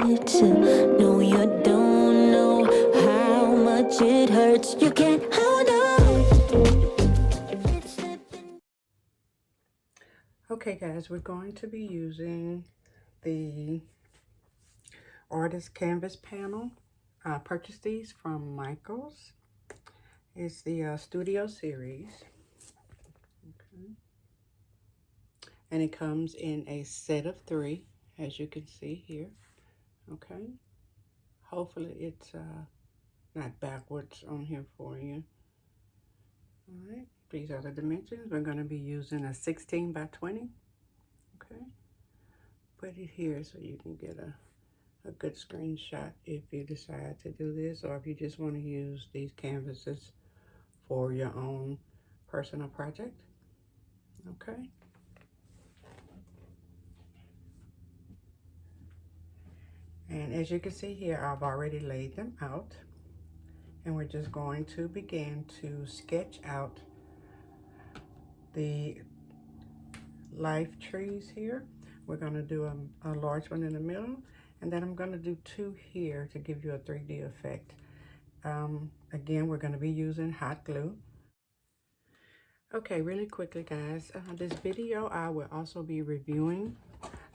hurts. No, you don't know how much it hurts. You can't hold on. It's slipping. Okay guys, we're going to be using the artist canvas panel. I purchased these from Michaels. It's the Studio Series. Okay. And it comes in a set of 3, as you can see here. Okay. Hopefully it's not backwards on here for you. All right. These are the dimensions. We're going to be using a 16 by 20. Okay. Put it here so you can get a good screenshot if you decide to do this, or if you just want to use these canvases for your own personal project. Okay. And as you can see here, I've already laid them out, and we're just going to begin to sketch out the life trees here. We're going to do a large one in the middle, and then I'm going to do 2 here to give you a 3D effect. Again, we're going to be using hot glue. Okay, really quickly guys, this video I will also be reviewing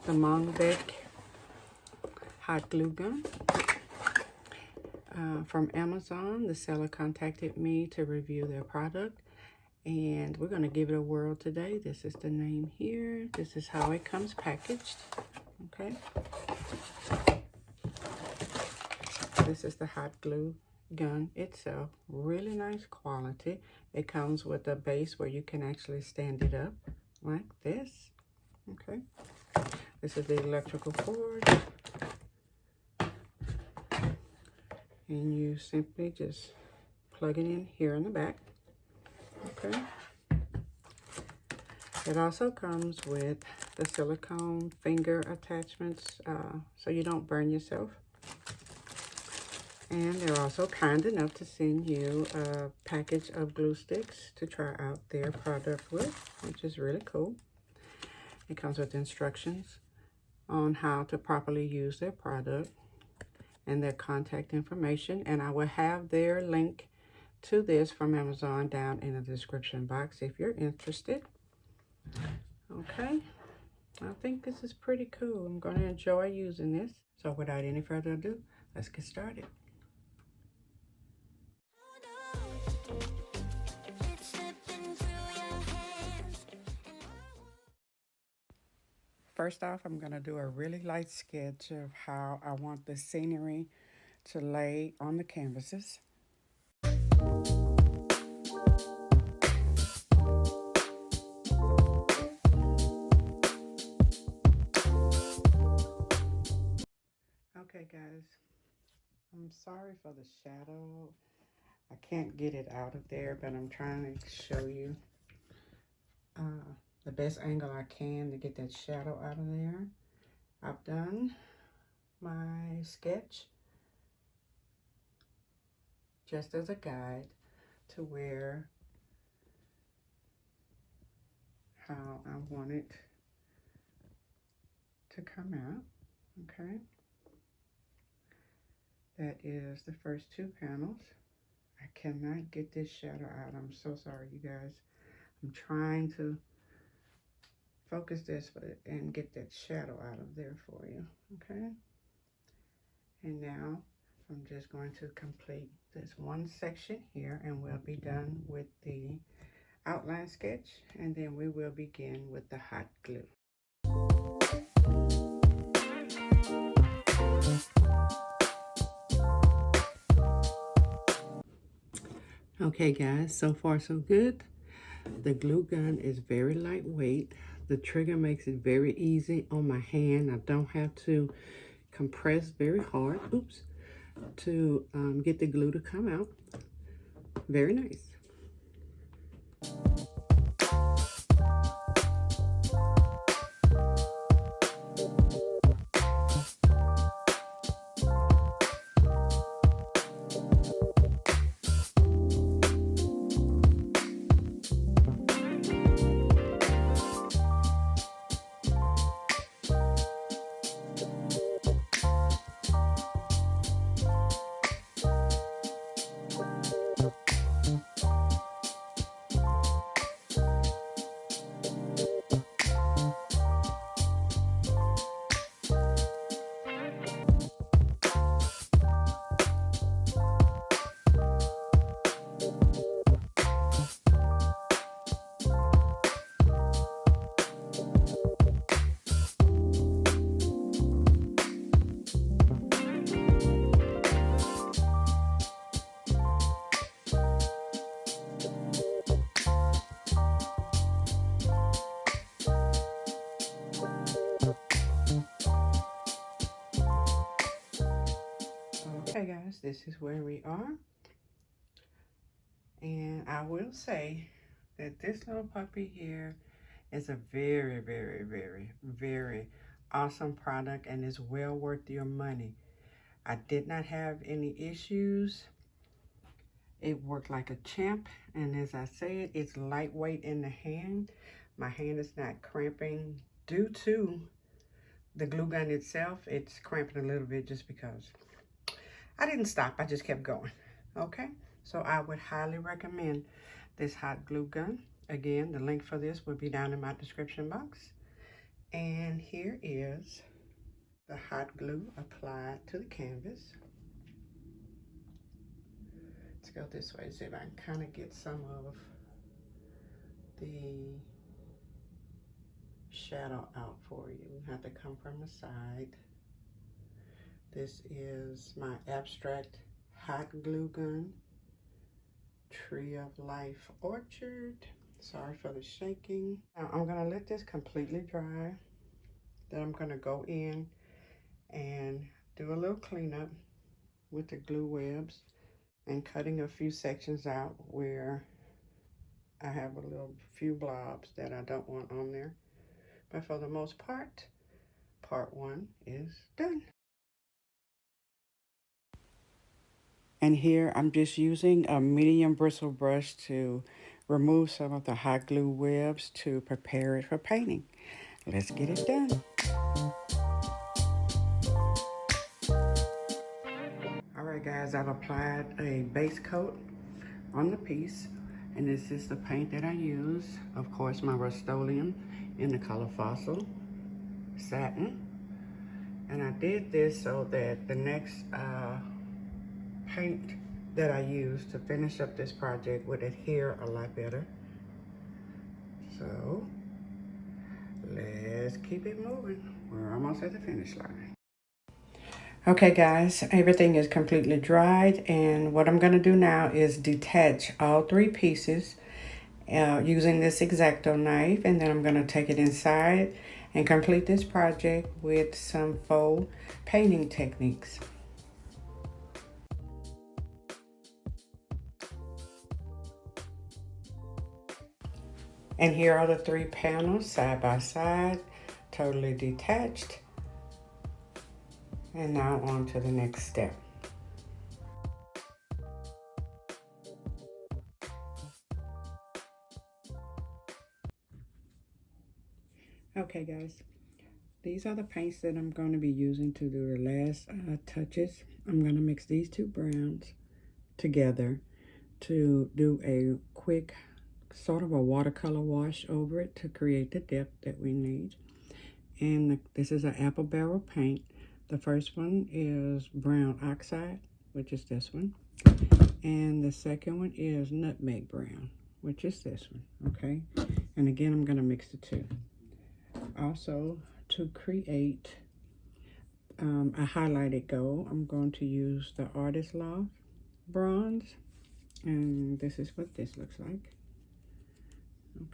the MONVICT hot glue gun from Amazon. The seller contacted me to review their product, and we're going to give it a whirl today. This is the name here. This is how it comes packaged. Okay. This is the hot glue gun itself. Really nice quality. It comes with a base where you can actually stand it up like this. Okay. This is the electrical cord. And you simply just plug it in here in the back. Okay. It also comes with the silicone finger attachments so you don't burn yourself. And they're also kind enough to send you a package of glue sticks to try out their product with, which is really cool. It comes with instructions on how to properly use their product and their contact information. And I will have their link to this from Amazon down in the description box if you're interested. Okay, I think this is pretty cool. I'm going to enjoy using this. So without any further ado, let's get started. First off, I'm going to do a really light sketch of how I want the scenery to lay on the canvases. Okay guys, I'm sorry for the shadow. I can't get it out of there, but I'm trying to show you the best angle I can to get that shadow out of there. I've done my sketch just as a guide to where how I want it to come out. Okay, that is the first 2 panels. I cannot get this shadow out. I'm so sorry, you guys. I'm trying to focus this and get that shadow out of there for you. Okay, and now I'm just going to complete this one section here, and we'll be done with the outline sketch, and then we will begin with the hot glue. Okay guys, so far so good. The glue gun is very lightweight. The trigger makes it very easy on my hand. I don't have to compress very hard, oops, to get the glue to come out. Very nice. Okay guys, this is where we are. And I will say that this little puppy here is a very, very, very, very awesome product and is well worth your money. I did not have any issues. It worked like a champ, and as I said, it's lightweight in the hand. My hand is not cramping due to the glue gun itself. It's cramping a little bit just because. I didn't stop, I just kept going. Okay, so I would highly recommend this hot glue gun. Again, the link for this will be down in my description box. And here is the hot glue applied to the canvas. Let's go this way, see if I can kind of get some of the shadow out for you. You have to come from the side. This is my abstract hot glue gun, Tree of Life Orchard. Sorry for the shaking. Now I'm gonna let this completely dry. Then I'm gonna go in and do a little cleanup with the glue webs and cutting a few sections out where I have a little few blobs that I don't want on there. But for the most part, part one is done. And here I'm just using a medium bristle brush to remove some of the hot glue webs to prepare it for painting. Let's get it done. All right guys, I've applied a base coat on the piece, and this is the paint that I use. Of course, my Rust-Oleum in the color Fossil Satin. And I did this so that the next paint that I use to finish up this project would adhere a lot better. So let's keep it moving. We're almost at the finish line. Okay guys, everything is completely dried, and what I'm going to do now is detach all three pieces using this X-Acto knife, and then I'm going to take it inside and complete this project with some faux painting techniques. And here are the three panels side by side, totally detached. And now on to the next step. Okay guys, these are the paints that I'm going to be using to do the last touches. I'm going to mix these two browns together to do a quick sort of a watercolor wash over it to create the depth that we need. And this is an apple barrel paint. The first one is brown oxide, which is this one. And the second one is nutmeg brown, which is this one, okay? And again, I'm gonna mix the two. Also, to create a highlighted gold, I'm going to use the Artist Loft bronze. And this is what this looks like.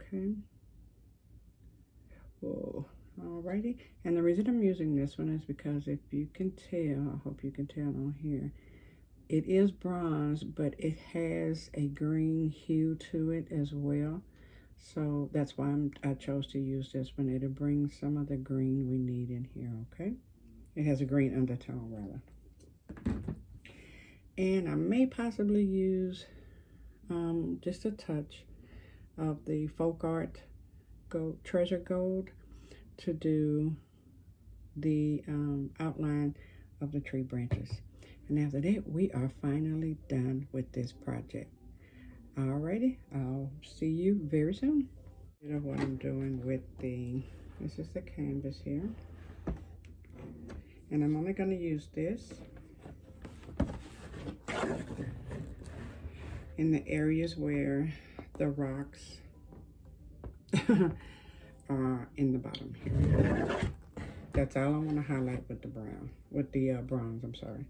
Okay. Whoa. Alrighty. And the reason I'm using this one is because if you can tell, I hope you can tell on here, it is bronze, but it has a green hue to it as well. So that's why I chose to use this one. It'll bring some of the green we need in here, okay? It has a green undertone, rather. And I may possibly use just a touch of the FolkArt Gold, Treasure Gold to do the outline of the tree branches. And after that, we are finally done with this project. Alrighty, I'll see you very soon. You know what I'm doing with this is the canvas here. And I'm only going to use this in the areas where the rocks are in the bottom here. That's all I want to highlight with the brown, with the bronze, I'm sorry.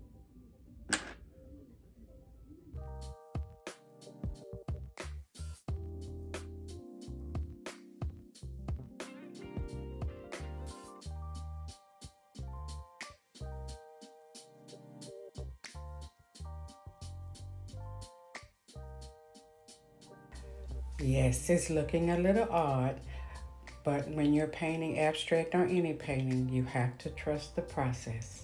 Yes, it's looking a little odd, but when you're painting abstract or any painting, you have to trust the process.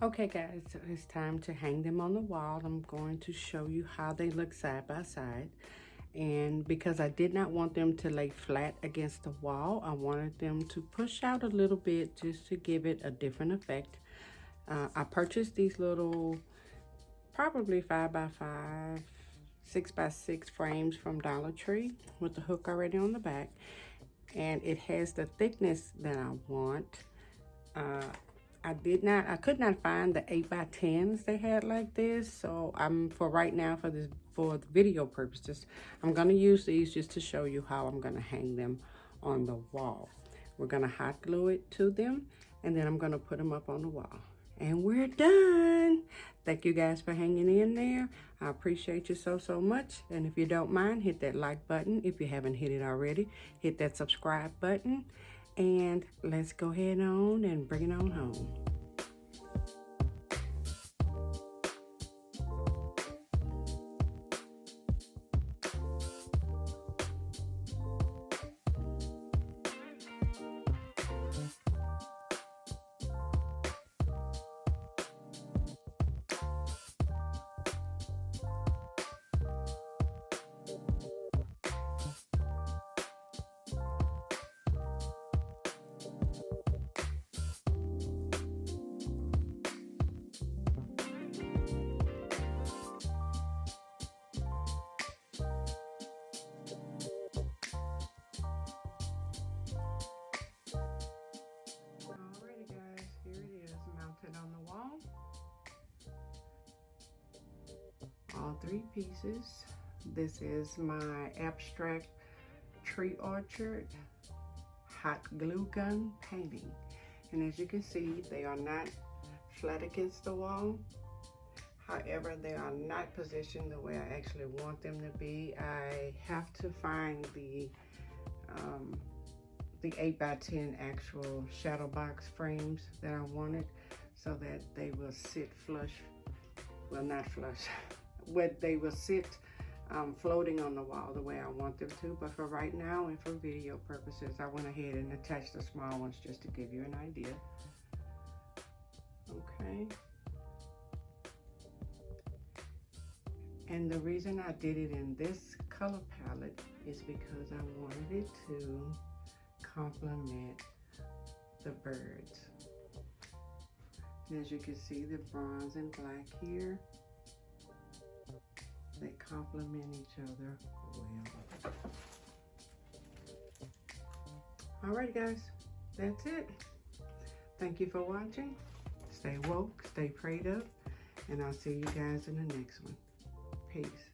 Okay guys, so it's time to hang them on the wall. I'm going to show you how they look side by side. And because I did not want them to lay flat against the wall, I wanted them to push out a little bit just to give it a different effect. I purchased these little, probably 5 by 5, 6 by 6 frames from Dollar Tree with the hook already on the back. And it has the thickness that I want. I could not find the 8 by 10s they had like this, so for right now, for the video purposes, I'm gonna use these just to show you how I'm gonna hang them on the wall. We're gonna hot glue it to them, and then I'm gonna put them up on the wall. And we're done. Thank you guys for hanging in there. I appreciate you so much. And if you don't mind, hit that like button. If you haven't hit it already, hit that subscribe button. And let's go ahead on and bring it on home. Alrighty guys, here it is, mounted on the wall. All 3 pieces. This is my abstract tree orchard hot glue gun painting. And as you can see, they are not flat against the wall. However, they are not positioned the way I actually want them to be. I have to find the 8 by 10 actual shadow box frames that I wanted, so that they will sit flush, well, not flush, but they will sit floating on the wall the way I want them to. But for right now and for video purposes, I went ahead and attached the small ones just to give you an idea. Okay. And the reason I did it in this color palette is because I wanted it to complement the birds. And as you can see, the bronze and black here, they complement each other well. Alright guys, that's it. Thank you for watching. Stay woke, stay prayed up, and I'll see you guys in the next one. Peace.